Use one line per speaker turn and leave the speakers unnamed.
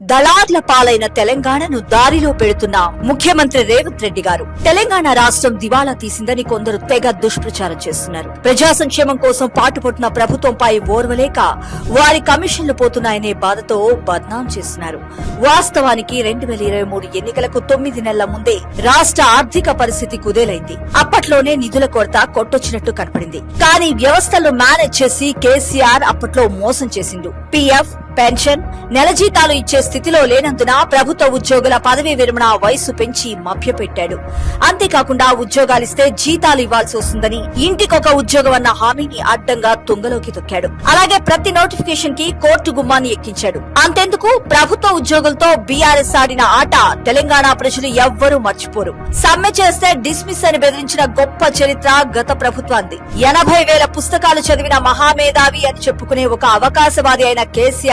దళార్ల పాలైన తెలంగాణను దారిలో పెడుతున్న ముఖ్యమంత్రి రేవంత్ రెడ్డి గారు తెలంగాణ రాష్ట్రం దివాళా తీసిందని కొందరు తెగ దుష్ప్రచారం చేస్తున్నారు. ప్రజా సంక్షేమం కోసం పాటుపడుతున్న ప్రభుత్వంపై ఓర్వలేక వారి కమిషన్లు పోతున్నాయనే బాధతో బద్నాం చేస్తున్నారు. వాస్తవానికి 2023 ఎన్నికలకు 9 నెలల ముందే రాష్ట్ర ఆర్థిక పరిస్థితి కుదేలైంది. అప్పట్లోనే నిధుల కొరత కొట్టొచ్చినట్టు కనపడింది. కానీ వ్యవస్థలు మేనేజ్ చేసి కేసీఆర్ అప్పట్లో మోసం చేసిండు. పీఎఫ్, పెన్షన్, నెల జీతాలు ఇచ్చే స్థితిలో లేనందున ప్రభుత్వ ఉద్యోగుల పదవీ విరమణ వయస్సు పెంచి మభ్యపెట్టాడు. అంతేకాకుండా ఉద్యోగాలిస్తే జీతాలు ఇవ్వాల్సి వస్తుందని ఇంటికొక ఉద్యోగం అన్న హామీని అడ్డంగా తుంగలోకి తొక్కాడు. అలాగే ప్రతి నోటిఫికేషన్ కి కోర్టు గుమ్మాన్ని ఎక్కించాడు. అంతెందుకు, ప్రభుత్వ ఉద్యోగులతో బీఆర్ఎస్ ఆడిన ఆట తెలంగాణ ప్రజలు ఎవ్వరూ మర్చిపోరు. సమ్మె చేస్తే డిస్మిస్ అని బెదిరించిన గొప్ప చరిత్ర గత ప్రభుత్వాన్ని. 80,000 పుస్తకాలు చదివిన మహామేధావి అని చెప్పుకునే ఒక అవకాశవాది అయిన కేసీఆర్